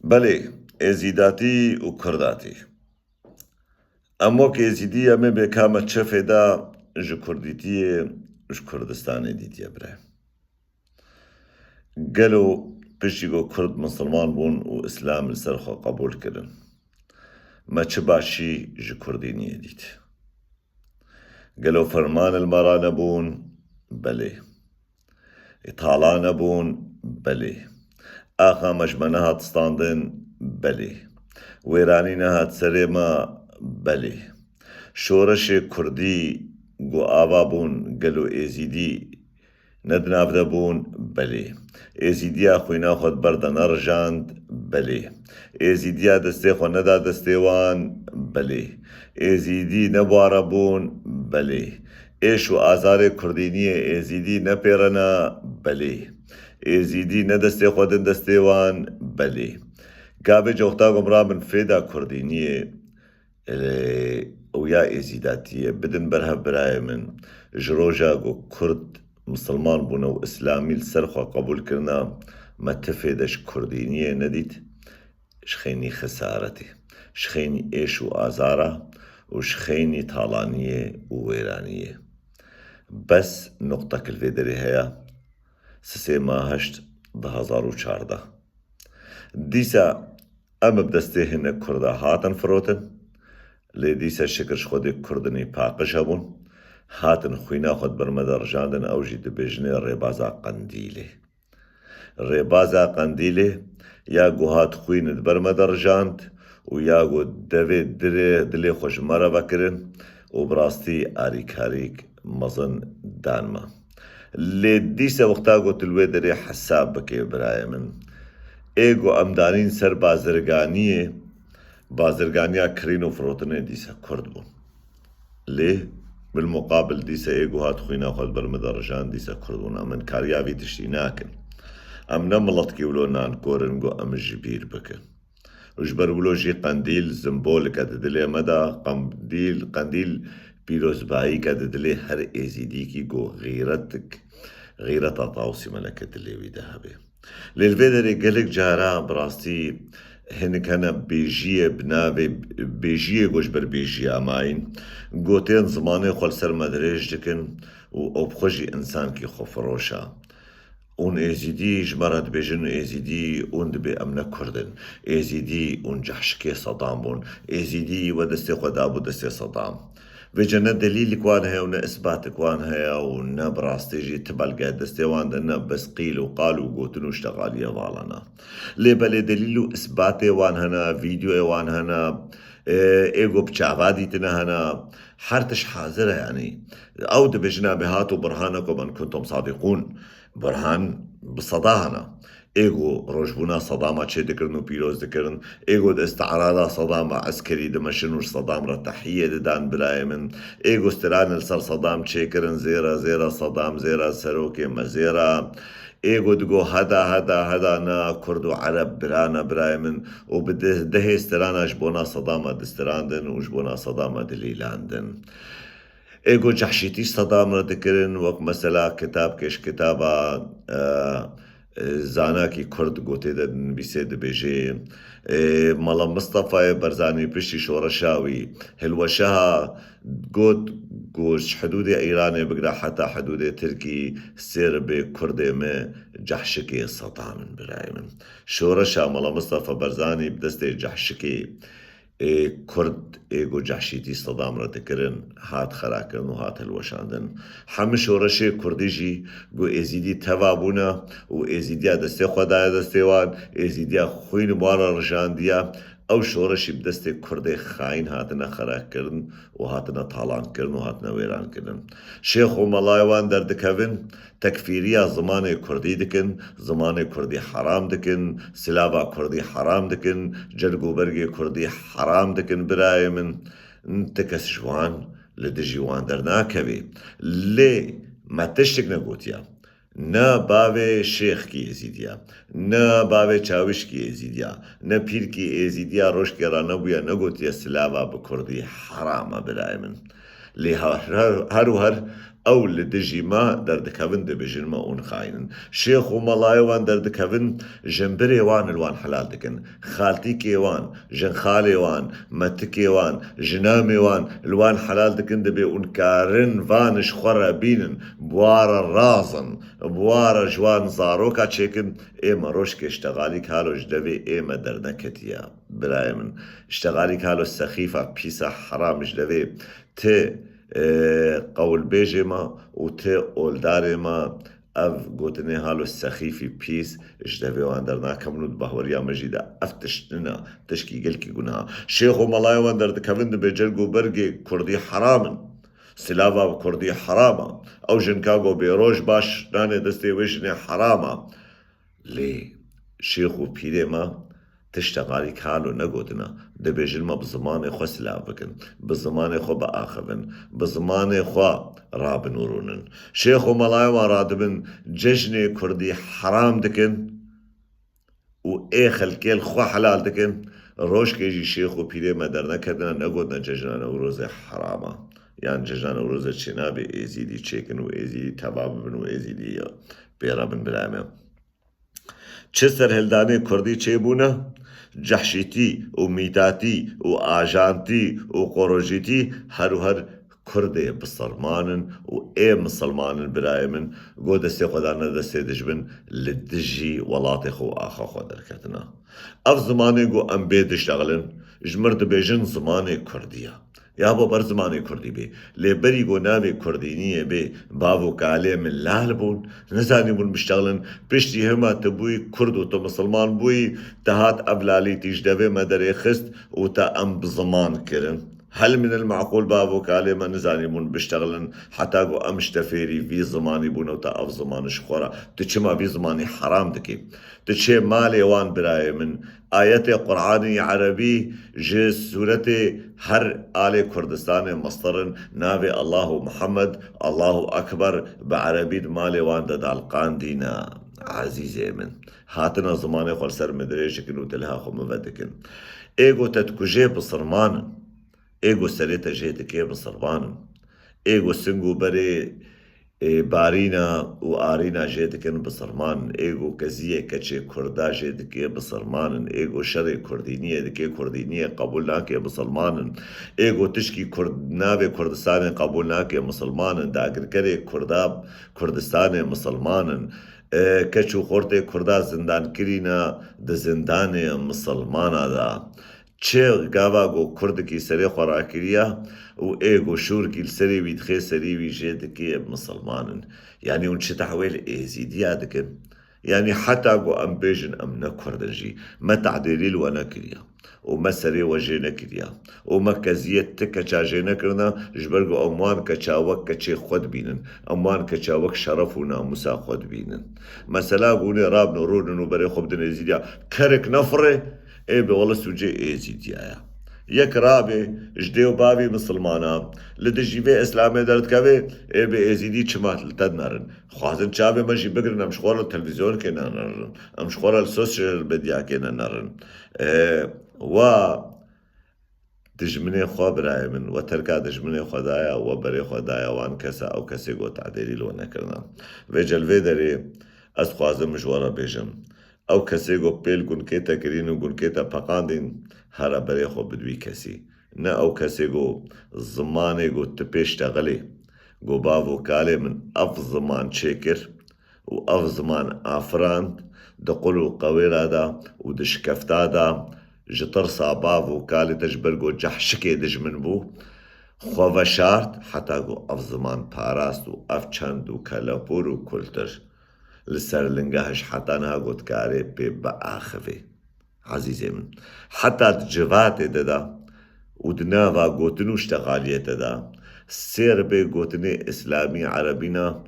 بله ازیداتی و کرداتی اما که ازیدی همه به کامت چفه دا جو کردیتیه جو کردستانه دیتیه بره گلو پشتی گو کرد مسلمان بون و اسلام لسرخوا قبول کرن ما چه باشی جو کردینیه دیت گلو فرمان المرا نبون بله اطالا نبون بله آخا مجمنه هات ستاندن بله ویرانی نهات سرما بله شورش کردی گو آوا بون گلو ایزیدی ندنافده بون بله ایزیدیا خوینا خود بردن ارجاند بله ایزیدیا دسته خو ندا دستیوان بله ایزیدی نبواره بون بله ایشو آزار کردینی ایزیدی نپیرنا بله ایزیدی ندسته خودن دستیوان بله گابه جوختا گمرا من فیدا کردینیه ویا ایزیداتیه بدن برها برای من جروجا گو کرد مسلمان بونا و اسلامی لسرخوا قبول کرنا ما تفیدش کردینیه ندید شخینی خسارتی شخینی ایش و آزاره و شخینی طالانیه و ویرانیه بس نقطه کلوی داری هیا 3 ماه 8 2014 دیسا ام بدسته هنه کرده هاتن فروتن لی دیسا شکرش خود کردنی پاقش هبون هاتن خوینا خود برمدار جاندن اوجی دبیجنه ریبازا قندیله ریبازا قندیله یا گو هات خویند برمدار جاند و یا گو دوی دلی خوش مرا بکرن و براستی آریک آریک مزن دانما لی دیسا وقتا گو تلوی داری حساب بکی برای من ایگو امدانین سر بازرگانیه کرین و فروتنه دیسا کرد بون لی بالمقابل دیسا ایگو هات خوینا خود برمدارجان دیسا کرد بون امن کاریاوی تشتی ناکن ام نملط کیولو نان کورن گو ام جبیر بکن وجبر ولو جي قنديل زنبول كددلي مدى قنديل بيروزباي كددلي هر ازيدي كي جو غيرة طاوسي ملكة اللي ويدهبه للفيدري قلق جارا براستي هنك هنا بيجيه بنابي بيجيه جوش بر بيجيه اماين قوتين زماني خل سر مدريج دكن و بخوشي انسان كي خفروشا اون ایزیدی جمرد بیجن ایزیدی اون دبی امن کردن ایزیدی اون جحشکی صدام بون ایزیدی و دستی خدا بود دستی صدام و جنه دلیل کوان هیا و نه اثبات کوان هیا و نه براستی جی تبلگه دستی وان نه بس قیل و قال و گوتن و اشتغالی والانا لی بلی دلیل و اثبات وان هنا فيديو وان هنا ایگو بچاوادی تنه هنا حرتش حاضره يعني او دبجنا بهاتو برهانكم ان كنتم صادقون برهان بصداهنا ایگو روشبونا صدامة چه دکرن و پیروز دکرن ایگو ده استعراضا صدام عسكري دمشنوش صدام را تحیه دان برای من ایگو استران السر صدام چه کرن زیرا صدام زیرا سروک مزیرا ایگو دگو هدا نا کرد و عرب برانا برای من و ده استرانا جبونا صدامة دستراندن و جبونا صدامة دلیلاندن ایگو جحشیتی صدام را دکرن وقت مثلا کتاب کش کتابا زانا کی کرد گوته ده نبیسه ده بیجه مالا مصطفى برزانی پشتی شورشاوی هلوشها گوش حدود ایران بقرا حتى حدود تركي سير بكرد ما جحشكي صدام براي من شورشا مالا مصطفى برزاني بدست جحشكي کرد ایگو جحشیتی صدام را دکرن هات خراکن و هات هلوشاندن همه شورش کردی جی گو ازیدی توابونا و ازیدیا دسته خدای دسته وان ازیدیا خوین بارا رجاندیا او شورشی بدست کرد خاین هاتنا خراک کرن و هاتنا طالان کرن و هاتنا ویران کرن شیخ و ملایوان در دکوین تکفیریا زمان کردی دکن زمان کردی حرام دکن سلابا کردی حرام دکن جرگو برگی کردی حرام دکن برای من تکس جوان لدجی وان در ناکوی لی ما تشتک نگوتیا نه باوی شیخ کی ازیدیا نه باوی چاوش کی ازیدیا نه پیر کی ازیدیا روش کی را نبویا نگوتیا سلابا بکردی حرام برای من لی هر أو لدجي ما دردكهن دبجن ما اون خاينن شيخ وملاي وان دردكهن جنبري وان الوان حلال دكن خالتي كيوان جن خالي وان متكي وان جنامي وان الوان حلال دكن دبي ونكارن فانش خرابينن بوار الرازن بوار جوان زاروكا تشيكن ايما روشك اشتغالي كالو جدبي ايما درنكتيا براي من اشتغالي كالو السخيفة بيسا حرام جدبي تي قول بيجما وتي اولدارما اف قوتني هالو السخيفي بيس اجدبي واندرنا كمنود بهوريا مجيدة افتشتنا تشكي قلكي قناها شيخو ملاي واندر كفند بجرقو برقي كردي حرامن سلافا كردي حراما او جنكاغو بيروش باش ناني دستي ويشني حراما لي شيخو بيريما تشتغالي كالو نقودنا دبيجل ما بزمان خو سلافكن بزمان خو بآخبن بزمان خو رابن ورونن شيخو ملاي ورادبن ججني كردي حرام دكن و ايخل كيل خو حلال دكن روش كيجي شيخو بيريما درنا كدنا نقودنا ججنا وروزي حراما يعني ججنا وروزي تشنابي ايزيدي تشيكن و ايزيدي تبابن و ايزيدي بيرابن بالعمام چسر هلداني كردي چيبونا جحشيتي وميتاتي وآجانتي وقروجيتي هر كردي بصرمانن و اي مسلمانن برايمن قو دستي خدانا دستي دجبن لدجي ولاتي خو آخا خو دركتنا اف زماني قو ام بيد اشتغلن جمرد بيجن زماني كردية يا بر زماني كردي بي لبري قو نامي كردينية بي بابو كالي من لالبون نزاني بون بشتغلن بشتي هما تبوي كرد و تو مسلمان بوي تهات ابلالي تيجدبي مدري خست و تا ام بزمان كرن هل من المعقول بابو كالي ما نزاني بون بشتغلن حتى قو امش تفيري في زماني بون و تا اف زمان شخورا تچما في زماني حرام دكي تچه مالي وان براي من آيات قرآني عربي جس سورة هر آل كردستان مصدرن نابي الله محمد الله أكبر بعربي مالي وان دالقان دينا عزيزي من هاتنا زماني خل سر مدريش كنو تلها خو مفدكن ايغو تتكجي بصرمان ايغو سريتا جيتكي بصرمان ايغو سنگو بري بارينا و آرينا جيدكن بصرمان ايغو كزيه كچه كردا جيدكي بصرمان ايغو شري كردينية دكي كردينية قبول ناكي بصرمان ايغو تشكي ناوي كردستان قبول ناكي مسلمان داگر كري كردستان مسلمان كچو خورتي كردا زندان كرينا د زندان مسلمانا دا چه گاوا گو کرد کی سری خوراکریا و ایگو شور کی سری وید خی سری وی جد کی مسلمانن يعني اون چه تحويل ازيديا دکن يعني حتى گو ام بیجن ام نکردن جی ما تعديليل وانا كريا وما سري وجينا كريا وما كزيت تكا جينا كرنا جبرقو اموان كچاوك كچي خود بينن اموان كچاوك شرفونا مسا خود بينن مثلا قوني راب نورون وبري خبدن ازيديا كرك نفره ايه والله سوجي ايه زيديا يك رابي جديو بابي مسلمانا لدجي في اسلامي درد كابي ايه بي ازيدي چمات لتدنارن خوازن چابي مجي بگرن امشخوار التلفزيون كينا نرن امشخوار السوشيال ميديا كينا نرن و دجمني خو براي من وتركا دجمني خدايا وبري خدايا وان كسا او كسي قو تعديلي لو نكرنا ويجل فيدري از خوازن مجوارا بيجم او کسی گو پیل گون کتا کرین و گون کتا پقاندین هر برای خو بدوی کسی نه او کسی گو زمانه گو تپیش تغلی گو باو کاله من اف زمان چکر و اف زمان آفراند دقلو قویرا دا و دشکفتا دا جتر صاباو کاله تجبر گو جحشکی دجمن بو خو وشارت حتی گو اف زمان پاراست و اف چند و کلپور و کلتر لسر لنگهش حتى نهاقود كاري بآخفي عزيزي من حتى جوات دا ودناوا قوتنو اشتغالية دا سير بي قوتني إسلامي عربينا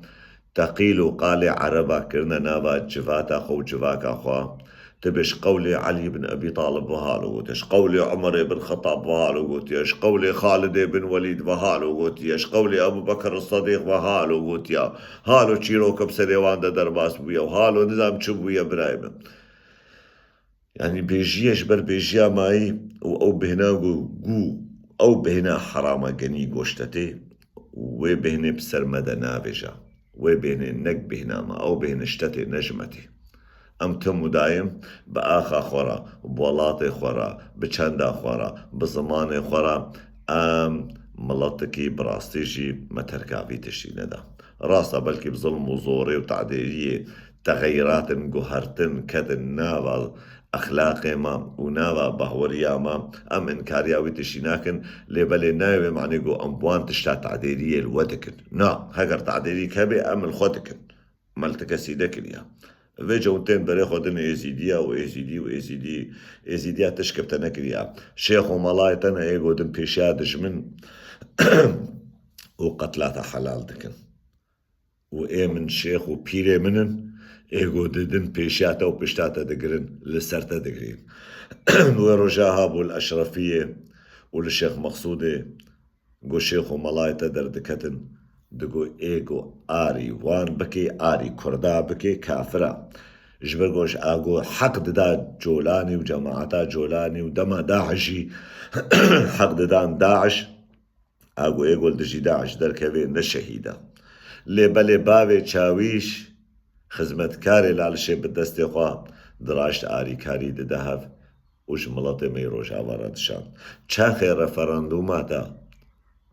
تقيلو قالي عربا كرنا ناوا جواتا خو جواكا خوا تبش قولي علي بن أبي طالب وهالو تش قولي عمر بن خطاب وهالو يش قولي خالد بن وليد وهالو يش قولي أبو بكر الصديق وهالو يا هالو تشيروك بسريوان دا درباس بويا وهالو نظام شبويا برايمة يعني بيجيش بر بيجيا ماي أو بهنا جو أو بهنا حرامة جني قوشتتي وي بهني بسر مدى نابجة وي بهني نك بهناما أو بهني اشتتي نجمتي أم تم دايم بآخا خورا بولاطي خورا بچندا خورا بزماني خورا أم ملطكي براستيجي متركابي تشي ندا راسا بلكي بظلم وزوري وتعديلية تغيرات جوهرتن كدن ناوا أخلاقي ما وناوا بهوريا ما أم إنكارياوي تشيناكن لبلي ناوي معني جو أمبوان تشتا تعديلية الودكن نا هكر تعديلي كبي أم الخودكن ملتك سيدكن يا فيجونتين بري خودن إيزيديا وإيزيديا تشكب تنكريا شيخ وملاي تنا إيجو دن بيشادش من وقتلاتا حلال دكن وإيه من شيخ وبيري منن إيجو دن بيشاتا وبيشتاتا دقرن لسرتا دقرين ورجاها والأشرفية والشيخ مقصودي جو شيخ وملاي تدر دكتن دقو إيجو آري وان بكي آري كردا بكي كافرة جبرقوش آقو حق دا جولاني وجماعتا جولاني ودما داعشي حق دان داعش آقو إيجو دجي داعش در كوي نشهيدا لبالي باوي چاويش خزمتكاري لالشي بدستي خواه دراشت آري كاري دهف وش ملطي ميروش آواردشان چاخي رفراندوماتا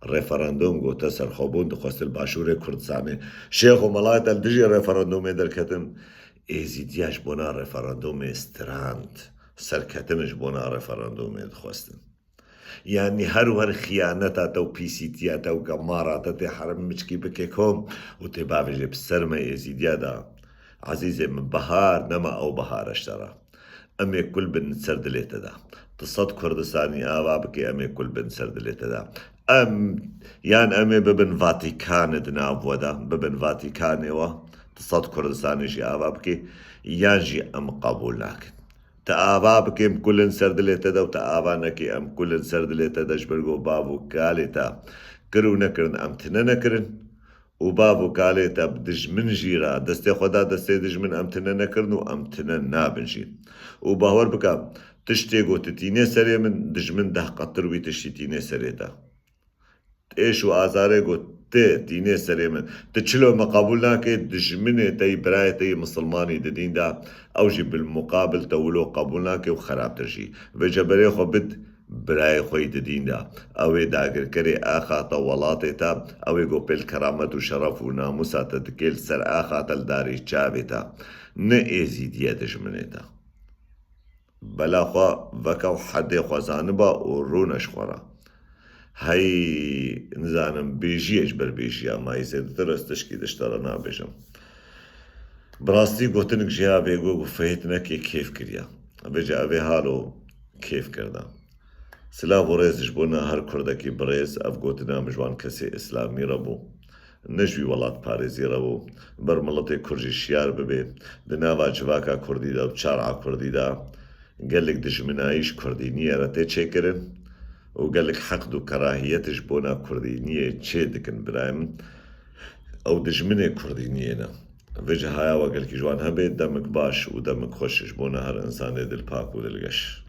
ريفراندوم قوتا سرخوبون دخواست الباشور كردستاني شيخ وملايت الدجي ريفراندوم دركتن ايزيدياش بونا ريفراندوم استراند سركتنش بونا ريفراندوم دخواستن يعني هر خيانتا تو بيسيتيا تو قماراتا تي حرم مشكي بكيكم وتبافجي بسرمة ايزيديا دا عزيزي من بهار نما او بهار اشترى امي كل بن سردليتا دا تصد كردستاني آوا بكي امي كل بن سردليتا دا أمي ببن فاتيكان دناب ودا ببن فاتيكان وا تصد كردستاني جي آوا بكي يانجي أم قبول لكن تآوا بكي ام كل سردليتا دا وتآوا نكي ام كل سردليتا دا جبرقو بابو كاليتا كرو نكرن ام تننكرن وبابو كاليتا بدج من جيرا دستي خدا دستي دج من ام تننكرن وام تنن نابنجي وباور بكا تشتيقو تتيني سري من دج من ده قطر وي تشتيني سريتا ايش وآزاري قو تيني سري من تشلو مقابلنا كي دجمني تي براي تي مسلماني دين دا اوجي بالمقابل تولو قبولنا كي وخراب ترجي وجبري خو بد براي خوي دين دا اوي داگر كري آخا طولاتي تا اوي قو بالكرامة وشرف وناموسا تدكيل سر آخا تلداري چاوي تا نئيزي ديا دجمني تا بلا خوا وكو حد خوزانبا ورونش خورا هاي نزانم بيجيش بربيجيا ما يزيد درس تشكي دشترا نابجم براستي قوتنك جيا بيقو فهيتنك كيف كريا بيجا ابي هالو كيف كردا سلا بريز جبونا هر كردكي بريز اف قوتنا مجوان كسي اسلامي ربو نجوي ولات باريزي ربو برملتي كرجي شيار ببي دناوا جواكا كردي دا وچارعا كردي دا قالك دجمنايش كردينية رتي چكرن وقال لك حقد وكراهيتش بونا كردينية تشيدكن برايم او دجمني كردينية فيجا هايا وقال لك جوان هبي دمك باش ودمك خوشش بونا هر انسان دل باك ودل قش